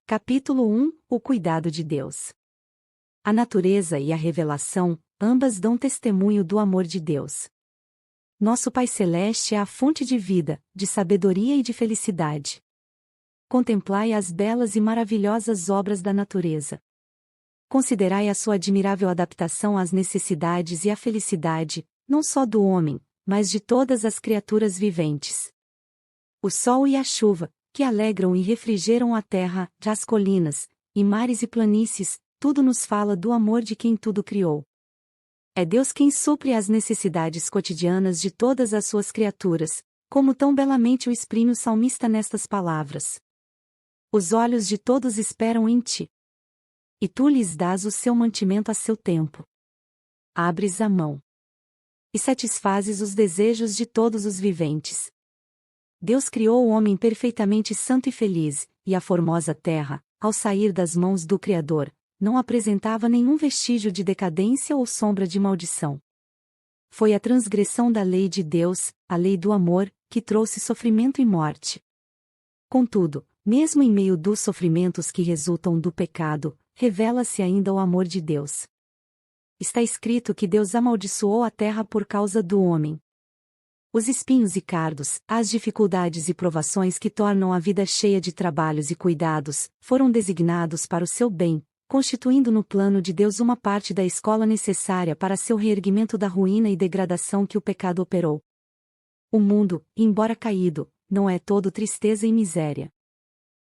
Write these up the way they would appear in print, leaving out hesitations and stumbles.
Capítulo 1 – O cuidado de Deus. A natureza e a revelação, ambas dão testemunho do amor de Deus. Nosso Pai Celeste é a fonte de vida, de sabedoria e de felicidade. Contemplai as belas e maravilhosas obras da natureza. Considerai a sua admirável adaptação às necessidades e à felicidade, não só do homem, mas de todas as criaturas viventes. O sol e a chuva, que alegram e refrigeram a terra, as colinas, e mares e planícies, tudo nos fala do amor de quem tudo criou. É Deus quem supre as necessidades cotidianas de todas as suas criaturas, como tão belamente o exprime o salmista nestas palavras. Os olhos de todos esperam em ti. E tu lhes dás o seu mantimento a seu tempo. Abres a mão. E satisfazes os desejos de todos os viventes. Deus criou o homem perfeitamente santo e feliz, e a formosa terra, ao sair das mãos do Criador, não apresentava nenhum vestígio de decadência ou sombra de maldição. Foi a transgressão da lei de Deus, a lei do amor, que trouxe sofrimento e morte. Contudo, mesmo em meio dos sofrimentos que resultam do pecado, revela-se ainda o amor de Deus. Está escrito que Deus amaldiçoou a terra por causa do homem. Os espinhos e cardos, as dificuldades e provações que tornam a vida cheia de trabalhos e cuidados, foram designados para o seu bem, constituindo no plano de Deus uma parte da escola necessária para seu reerguimento da ruína e degradação que o pecado operou. O mundo, embora caído, não é todo tristeza e miséria.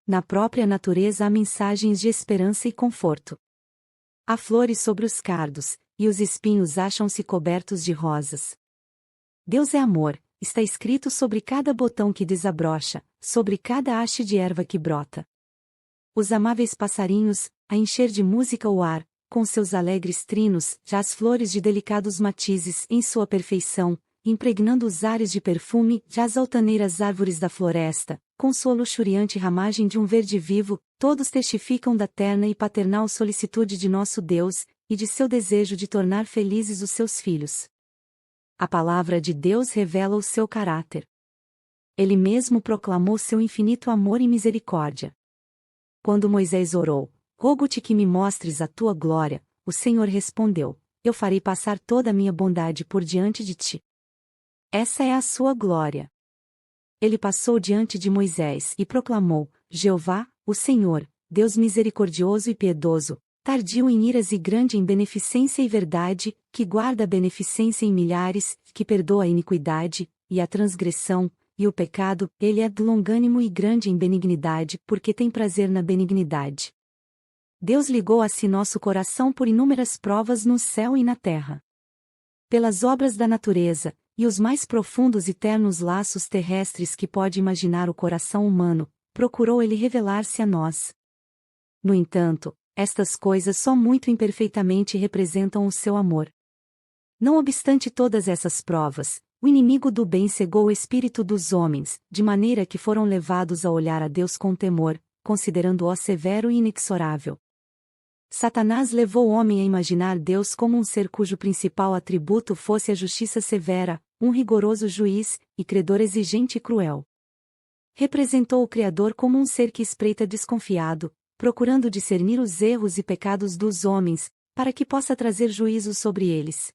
Na própria natureza há mensagens de esperança e conforto. Há flores sobre os cardos, e os espinhos acham-se cobertos de rosas. Deus é amor, está escrito sobre cada botão que desabrocha, sobre cada haste de erva que brota. Os amáveis passarinhos, a encher de música o ar, com seus alegres trinos, já as flores de delicados matizes em sua perfeição, impregnando os ares de perfume, já as altaneiras árvores da floresta, com sua luxuriante ramagem de um verde vivo, todos testificam da terna e paternal solicitude de nosso Deus, e de seu desejo de tornar felizes os seus filhos. A palavra de Deus revela o seu caráter. Ele mesmo proclamou seu infinito amor e misericórdia. Quando Moisés orou, rogo-te que me mostres a tua glória, o Senhor respondeu, eu farei passar toda a minha bondade por diante de ti. Essa é a sua glória. Ele passou diante de Moisés e proclamou, Jeová, o Senhor, Deus misericordioso e piedoso, tardio em iras e grande em beneficência e verdade, que guarda a beneficência em milhares, que perdoa a iniquidade, e a transgressão, e o pecado, ele é longânimo e grande em benignidade, porque tem prazer na benignidade. Deus ligou a si nosso coração por inúmeras provas no céu e na terra. Pelas obras da natureza, e os mais profundos e ternos laços terrestres que pode imaginar o coração humano, procurou ele revelar-se a nós. No entanto, estas coisas só muito imperfeitamente representam o seu amor. Não obstante todas essas provas, o inimigo do bem cegou o espírito dos homens, de maneira que foram levados a olhar a Deus com temor, considerando-o severo e inexorável. Satanás levou o homem a imaginar Deus como um ser cujo principal atributo fosse a justiça severa, um rigoroso juiz, e credor exigente e cruel. Representou o Criador como um ser que espreita desconfiado, procurando discernir os erros e pecados dos homens, para que possa trazer juízo sobre eles.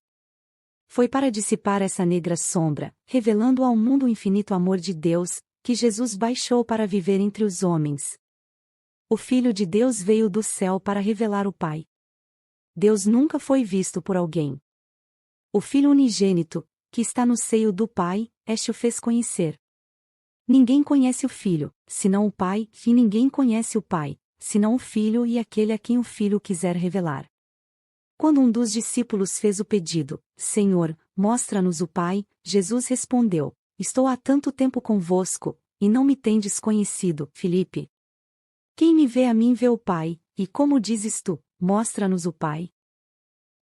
Foi para dissipar essa negra sombra, revelando ao mundo o infinito amor de Deus, que Jesus baixou para viver entre os homens. O Filho de Deus veio do céu para revelar o Pai. Deus nunca foi visto por alguém. O Filho unigênito, que está no seio do Pai, este o fez conhecer. Ninguém conhece o Filho, senão o Pai, e ninguém conhece o Pai, senão o Filho e aquele a quem o Filho quiser revelar. Quando um dos discípulos fez o pedido, Senhor, mostra-nos o Pai, Jesus respondeu, estou há tanto tempo convosco, e não me tendes conhecido, Filipe. Quem me vê a mim vê o Pai, e como dizes tu, mostra-nos o Pai?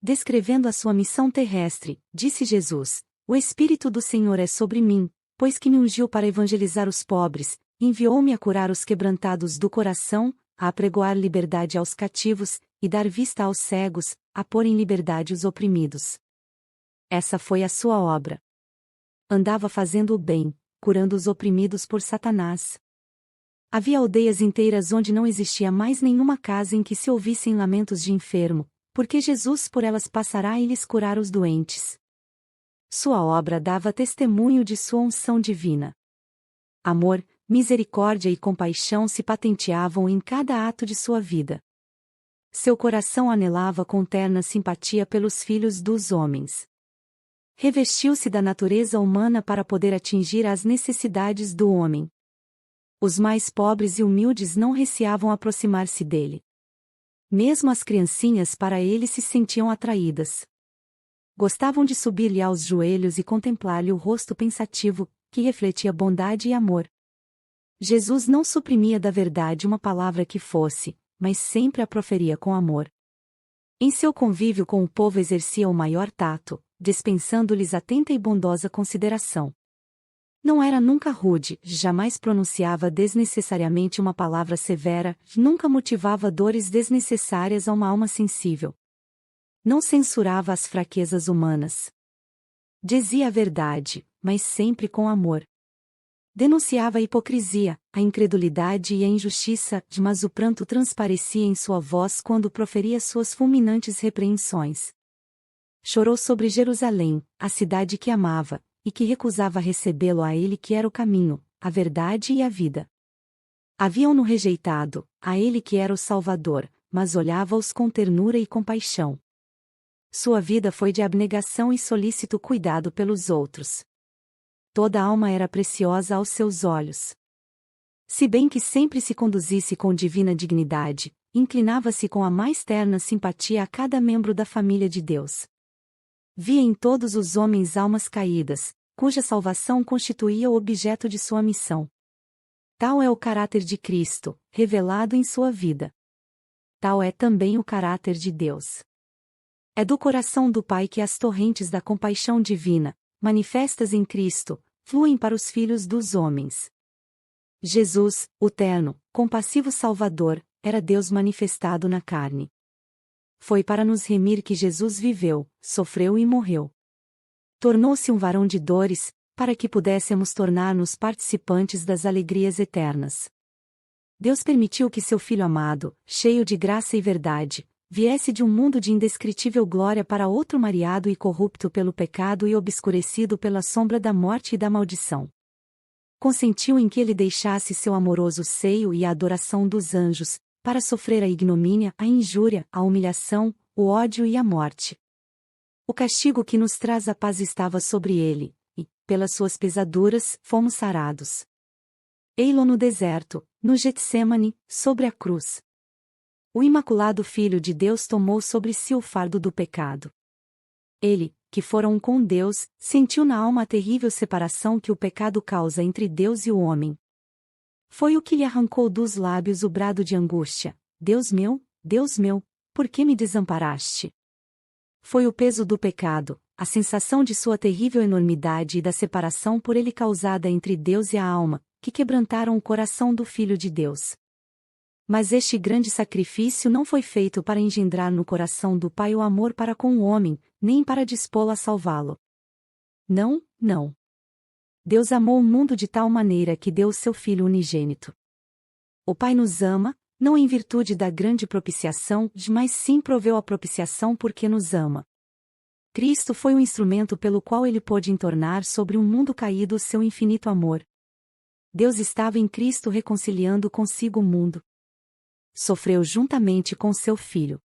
Descrevendo a sua missão terrestre, disse Jesus, o Espírito do Senhor é sobre mim, pois que me ungiu para evangelizar os pobres, enviou-me a curar os quebrantados do coração, a apregoar liberdade aos cativos, e dar vista aos cegos, a pôr em liberdade os oprimidos. Essa foi a sua obra. Andava fazendo o bem, curando os oprimidos por Satanás. Havia aldeias inteiras onde não existia mais nenhuma casa em que se ouvissem lamentos de enfermo, porque Jesus por elas passará e lhes curar os doentes. Sua obra dava testemunho de sua unção divina. Amor, misericórdia e compaixão se patenteavam em cada ato de sua vida. Seu coração anelava com terna simpatia pelos filhos dos homens. Revestiu-se da natureza humana para poder atingir as necessidades do homem. Os mais pobres e humildes não receavam aproximar-se dele. Mesmo as criancinhas para ele se sentiam atraídas. Gostavam de subir-lhe aos joelhos e contemplar-lhe o rosto pensativo, que refletia bondade e amor. Jesus não suprimia da verdade uma palavra que fosse, mas sempre a proferia com amor. Em seu convívio com o povo exercia o maior tato, dispensando-lhes atenta e bondosa consideração. Não era nunca rude, jamais pronunciava desnecessariamente uma palavra severa, nunca motivava dores desnecessárias a uma alma sensível. Não censurava as fraquezas humanas. Dizia a verdade, mas sempre com amor. Denunciava a hipocrisia, a incredulidade e a injustiça, mas o pranto transparecia em sua voz quando proferia suas fulminantes repreensões. Chorou sobre Jerusalém, a cidade que amava, e que recusava recebê-lo a ele que era o caminho, a verdade e a vida. Haviam-no rejeitado, a ele que era o Salvador, mas olhava-os com ternura e compaixão. Sua vida foi de abnegação e solícito cuidado pelos outros. Toda a alma era preciosa aos seus olhos. Se bem que sempre se conduzisse com divina dignidade, inclinava-se com a mais terna simpatia a cada membro da família de Deus. Via em todos os homens almas caídas, cuja salvação constituía o objeto de sua missão. Tal é o caráter de Cristo, revelado em sua vida. Tal é também o caráter de Deus. É do coração do Pai que as torrentes da compaixão divina, manifestas em Cristo, fluem para os filhos dos homens. Jesus, o terno, compassivo Salvador, era Deus manifestado na carne. Foi para nos remir que Jesus viveu, sofreu e morreu. Tornou-se um varão de dores, para que pudéssemos tornar-nos participantes das alegrias eternas. Deus permitiu que seu Filho amado, cheio de graça e verdade, viesse de um mundo de indescritível glória para outro mareado e corrupto pelo pecado e obscurecido pela sombra da morte e da maldição. Consentiu em que ele deixasse seu amoroso seio e a adoração dos anjos, para sofrer a ignomínia, a injúria, a humilhação, o ódio e a morte. O castigo que nos traz a paz estava sobre ele, e, pelas suas pesaduras, fomos sarados. Ei-lo no deserto, no Getsêmani, sobre a cruz. O imaculado Filho de Deus tomou sobre si o fardo do pecado. Ele, que fora um com Deus, sentiu na alma a terrível separação que o pecado causa entre Deus e o homem. Foi o que lhe arrancou dos lábios o brado de angústia: Deus meu, por que me desamparaste? Foi o peso do pecado, a sensação de sua terrível enormidade e da separação por ele causada entre Deus e a alma, que quebrantaram o coração do Filho de Deus. Mas este grande sacrifício não foi feito para engendrar no coração do Pai o amor para com o homem, nem para dispô-lo a salvá-lo. Não, não. Deus amou o mundo de tal maneira que deu o seu Filho unigênito. O Pai nos ama, não em virtude da grande propiciação, mas sim proveu a propiciação porque nos ama. Cristo foi o instrumento pelo qual ele pôde entornar sobre um mundo caído o seu infinito amor. Deus estava em Cristo reconciliando consigo o mundo. Sofreu juntamente com seu Filho.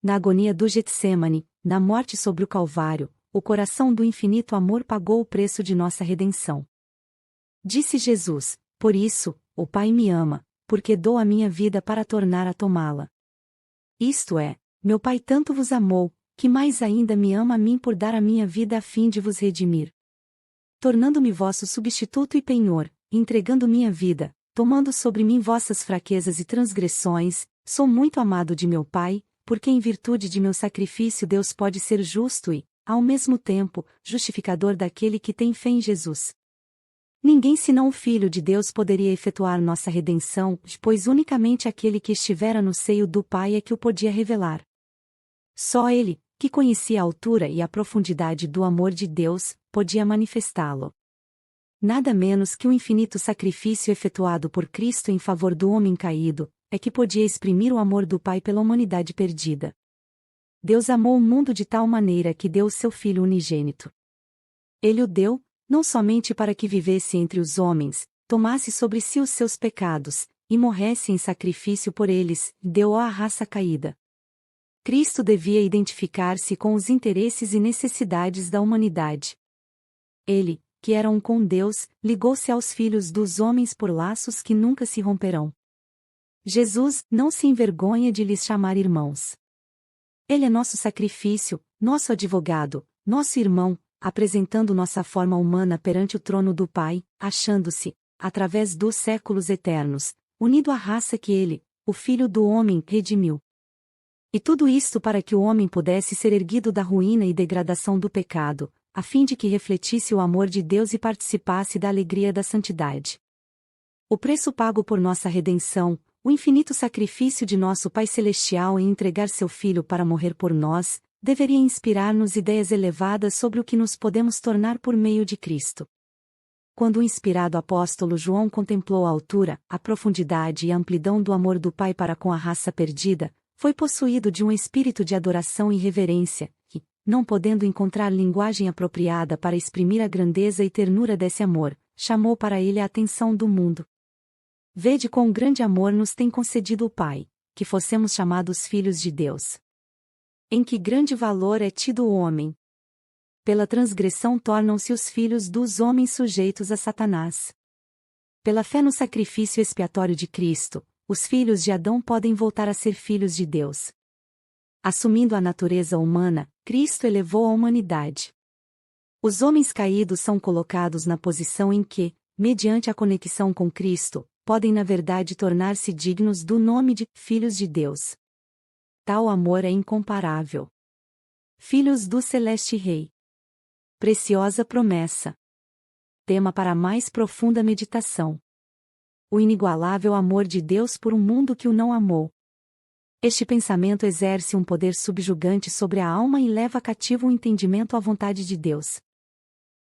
Na agonia do Getsêmani, na morte sobre o Calvário, o coração do infinito amor pagou o preço de nossa redenção. Disse Jesus: por isso, o Pai me ama, porque dou a minha vida para tornar a tomá-la. Isto é, meu Pai tanto vos amou, que mais ainda me ama a mim por dar a minha vida a fim de vos redimir. Tornando-me vosso substituto e penhor, entregando minha vida, tomando sobre mim vossas fraquezas e transgressões, sou muito amado de meu Pai, porque em virtude de meu sacrifício Deus pode ser justo e, ao mesmo tempo, justificador daquele que tem fé em Jesus. Ninguém senão o Filho de Deus poderia efetuar nossa redenção, pois unicamente aquele que estivera no seio do Pai é que o podia revelar. Só ele, que conhecia a altura e a profundidade do amor de Deus, podia manifestá-lo. nada menos que o infinito sacrifício efetuado por Cristo em favor do homem caído, é que podia exprimir o amor do Pai pela humanidade perdida. Deus amou o mundo de tal maneira que deu o seu Filho unigênito. Ele o deu, não somente para que vivesse entre os homens, tomasse sobre si os seus pecados, e morresse em sacrifício por eles, deu-o à raça caída. Cristo devia identificar-se com os interesses e necessidades da humanidade. Ele, que era um com Deus, ligou-se aos filhos dos homens por laços que nunca se romperão. Jesus não se envergonha de lhes chamar irmãos. Ele é nosso sacrifício, nosso advogado, nosso irmão, apresentando nossa forma humana perante o trono do Pai, achando-se, através dos séculos eternos, unido à raça que ele, o Filho do homem, redimiu. E tudo isto para que o homem pudesse ser erguido da ruína e degradação do pecado, a fim de que refletisse o amor de Deus e participasse da alegria da santidade. O preço pago por nossa redenção, o infinito sacrifício de nosso Pai Celestial em entregar seu Filho para morrer por nós, deveria inspirar-nos ideias elevadas sobre o que nos podemos tornar por meio de Cristo. Quando o inspirado apóstolo João contemplou a altura, a profundidade e a amplidão do amor do Pai para com a raça perdida, foi possuído de um espírito de adoração e reverência, e, não podendo encontrar linguagem apropriada para exprimir a grandeza e ternura desse amor, chamou para ele a atenção do mundo. Vede quão grande amor nos tem concedido o Pai, que fossemos chamados filhos de Deus. Em que grande valor é tido o homem. Pela transgressão tornam-se os filhos dos homens sujeitos a Satanás. Pela fé no sacrifício expiatório de Cristo, os filhos de Adão podem voltar a ser filhos de Deus. Assumindo a natureza humana, Cristo elevou a humanidade. Os homens caídos são colocados na posição em que, mediante a conexão com Cristo, podem na verdade tornar-se dignos do nome de filhos de Deus. Tal amor é incomparável. Filhos do Celeste Rei. Preciosa promessa. Tema para a mais profunda meditação. O inigualável amor de Deus por um mundo que o não amou. Este pensamento exerce um poder subjugante sobre a alma e leva cativo o entendimento à vontade de Deus.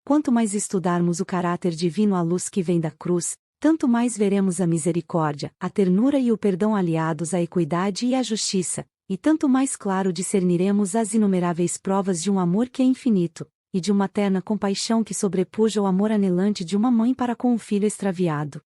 Quanto mais estudarmos o caráter divino à luz que vem da cruz, tanto mais veremos a misericórdia, a ternura e o perdão aliados à equidade e à justiça, e tanto mais claro discerniremos as inumeráveis provas de um amor que é infinito, e de uma terna compaixão que sobrepuja o amor anelante de uma mãe para com o filho extraviado.